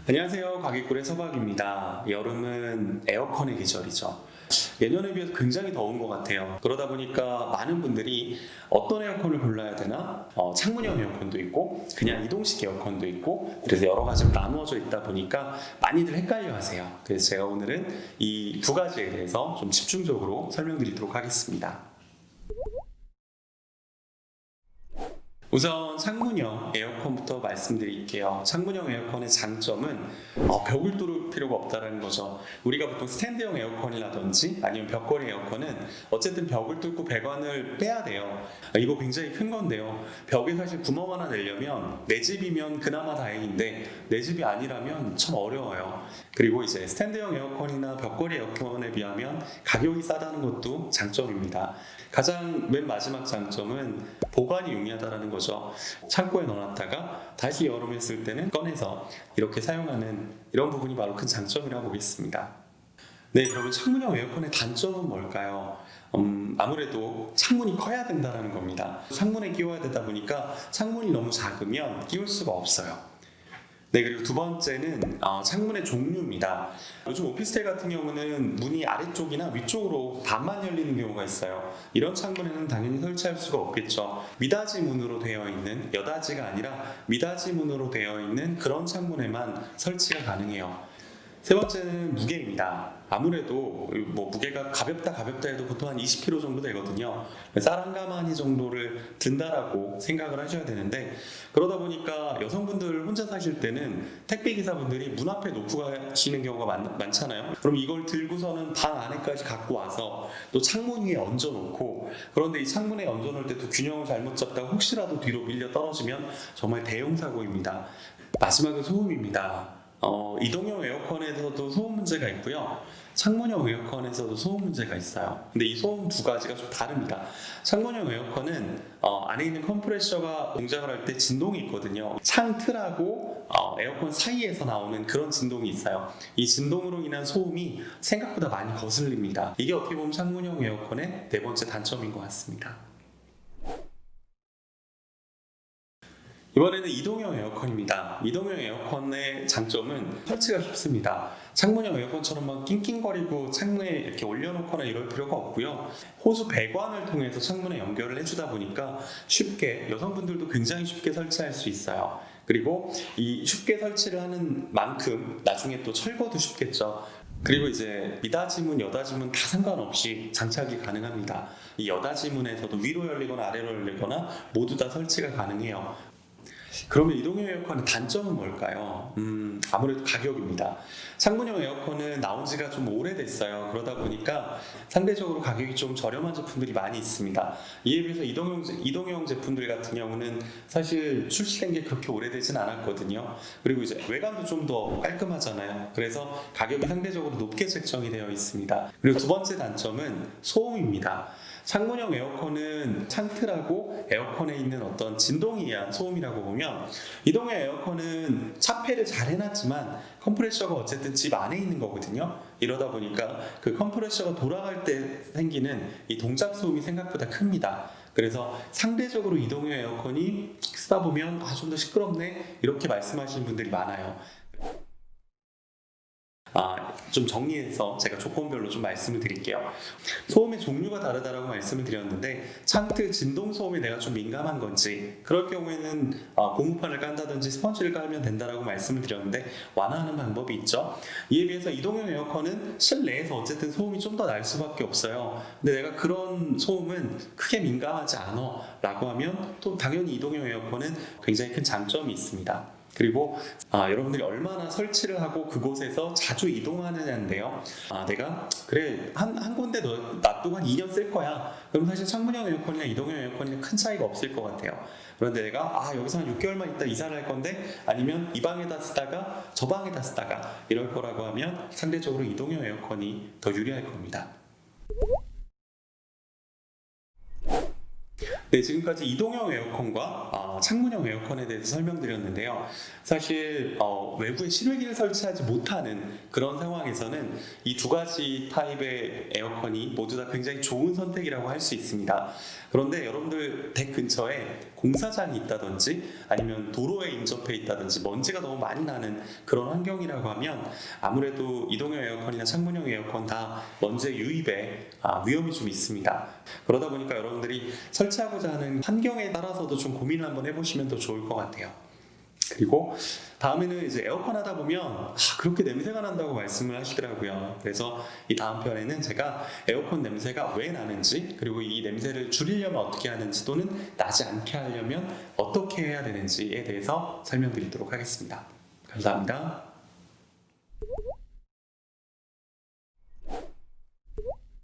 안녕하세요. 가게꿀의 서박입니다. 여름은 에어컨의 계절이죠. 예년에 비해서 굉장히 더운 것 같아요. 그러다 보니까 많은 분들이 어떤 에어컨을 골라야 되나? 창문형 에어컨도 있고 그냥 이동식 에어컨도 있고 그래서 여러 가지로 나누어져 있다 보니까 많이들 헷갈려 하세요. 그래서 제가 오늘은 이 두 가지에 대해서 좀 집중적으로 설명드리도록 하겠습니다. 우선 창문형 에어컨부터 말씀드릴게요. 창문형 에어컨의 장점은 벽을 뚫을 필요가 없다는 거죠. 우리가 보통 스탠드형 에어컨이라든지 아니면 벽걸이 에어컨은 어쨌든 벽을 뚫고 배관을 빼야 돼요. 이거 굉장히 큰 건데요. 벽에 사실 구멍 하나 내려면 내 집이면 그나마 다행인데 내 집이 아니라면 참 어려워요. 그리고 이제 스탠드형 에어컨이나 벽걸이 에어컨에 비하면 가격이 싸다는 것도 장점입니다. 가장 맨 마지막 장점은 보관이 용이하다는 거죠. 창고에 넣어놨다가 다시 여름했을 때는 꺼내서 이렇게 사용하는 이런 부분이 바로 큰 장점이라고 보겠습니다. 네, 그러면 창문형 에어컨의 단점은 뭘까요? 아무래도 창문이 커야 된다는 겁니다. 창문에 끼워야 되다 보니까 창문이 너무 작으면 끼울 수가 없어요. 네, 그리고 두 번째는 창문의 종류입니다. 요즘 오피스텔 같은 경우는 문이 아래쪽이나 위쪽으로 반만 열리는 경우가 있어요. 이런 창문에는 당연히 설치할 수가 없겠죠. 미닫이 문으로 되어 있는, 여닫이가 아니라 미닫이 문으로 되어 있는 그런 창문에만 설치가 가능해요. 세 번째는 무게입니다. 아무래도 무게가 가볍다 해도 보통 한 20kg 정도 되거든요. 쌀 한 가마니 정도를 든다라고 생각을 하셔야 되는데, 그러다 보니까 여성분들 혼자 사실 때는 택배 기사분들이 문 앞에 놓고 가시는 경우가 많잖아요. 그럼 이걸 들고서는 방 안에까지 갖고 와서 또 창문 위에 얹어놓고, 그런데 이 창문에 얹어놓을 때 또 균형을 잘못 잡다가 혹시라도 뒤로 밀려 떨어지면 정말 대형 사고입니다. 마지막은 소음입니다. 이동형 에어컨에서도 소음 문제가 있고요. 창문형 에어컨에서도 소음 문제가 있어요. 근데 이 소음 두 가지가 좀 다릅니다. 창문형 에어컨은 안에 있는 컴프레셔가 동작을 할 때 진동이 있거든요. 창틀하고 에어컨 사이에서 나오는 그런 진동이 있어요. 이 진동으로 인한 소음이 생각보다 많이 거슬립니다. 이게 어떻게 보면 창문형 에어컨의 네 번째 단점인 것 같습니다. 이번에는 이동형 에어컨입니다. 이동형 에어컨의 장점은 설치가 쉽습니다. 창문형 에어컨처럼 막 낑낑거리고 창문에 이렇게 올려놓거나 이럴 필요가 없고요. 호수 배관을 통해서 창문에 연결을 해주다 보니까 쉽게, 여성분들도 굉장히 쉽게 설치할 수 있어요. 그리고 이 쉽게 설치를 하는 만큼 나중에 또 철거도 쉽겠죠. 그리고 이제 미닫이문, 여닫이문 다 상관없이 장착이 가능합니다. 이 여닫이문에서도 위로 열리거나 아래로 열리거나 모두 다 설치가 가능해요. 그러면 이동형 에어컨의 단점은 뭘까요? 아무래도 가격입니다. 창문형 에어컨은 나온 지가 좀 오래됐어요. 그러다 보니까 상대적으로 가격이 좀 저렴한 제품들이 많이 있습니다. 이에 비해서 이동형 제품들 같은 경우는 사실 출시된 게 그렇게 오래되진 않았거든요. 그리고 이제 외관도 좀 더 깔끔하잖아요. 그래서 가격이 상대적으로 높게 책정이 되어 있습니다. 그리고 두 번째 단점은 소음입니다. 창문형 에어컨은 창틀하고 에어컨에 있는 어떤 진동에 의한 소음이라고 보면, 이동형 에어컨은 차폐를 잘 해놨지만 컴프레셔가 어쨌든 집 안에 있는 거거든요. 이러다 보니까 그 컴프레셔가 돌아갈 때 생기는 이 동작 소음이 생각보다 큽니다. 그래서 상대적으로 이동형 에어컨이 쓰다 보면 좀 더 시끄럽네 이렇게 말씀하시는 분들이 많아요. 좀 정리해서 제가 조건별로 좀 말씀을 드릴게요. 소음의 종류가 다르다라고 말씀을 드렸는데, 창틀 진동 소음에 내가 좀 민감한 건지, 그럴 경우에는 고무판을 깐다든지 스펀지를 깔면 된다라고 말씀을 드렸는데 완화하는 방법이 있죠. 이에 비해서 이동형 에어컨은 실내에서 어쨌든 소음이 좀 더 날 수밖에 없어요. 근데 내가 그런 소음은 크게 민감하지 않아 라고 하면 또 당연히 이동형 에어컨은 굉장히 큰 장점이 있습니다. 그리고 여러분들이 얼마나 설치를 하고 그곳에서 자주 이동하느냐인데요. 내가 그래 한 군데 놔두고 한 2년 쓸 거야. 그럼 사실 창문형 에어컨이나 이동형 에어컨이나 큰 차이가 없을 것 같아요. 그런데 내가 여기서 한 6개월만 있다 이사를 할 건데, 아니면 이 방에다 쓰다가 저 방에다 쓰다가 이럴 거라고 하면 상대적으로 이동형 에어컨이 더 유리할 겁니다. 네, 지금까지 이동형 에어컨과 창문형 에어컨에 대해서 설명드렸는데요. 사실 외부에 실외기를 설치하지 못하는 그런 상황에서는 이 두 가지 타입의 에어컨이 모두 다 굉장히 좋은 선택이라고 할 수 있습니다. 그런데 여러분들 댁 근처에 공사장이 있다든지 아니면 도로에 인접해 있다든지 먼지가 너무 많이 나는 그런 환경이라고 하면 아무래도 이동형 에어컨이나 창문형 에어컨 다 먼지 유입에 위험이 좀 있습니다. 그러다 보니까 여러분들이 설치하고자 하는 환경에 따라서도 좀 고민을 한번 해보시면 더 좋을 것 같아요. 그리고 다음에는 이제 에어컨 하다 보면 그렇게 냄새가 난다고 말씀을 하시더라고요. 그래서 이 다음 편에는 제가 에어컨 냄새가 왜 나는지, 그리고 이 냄새를 줄이려면 어떻게 하는지, 또는 나지 않게 하려면 어떻게 해야 되는지에 대해서 설명드리도록 하겠습니다. 감사합니다.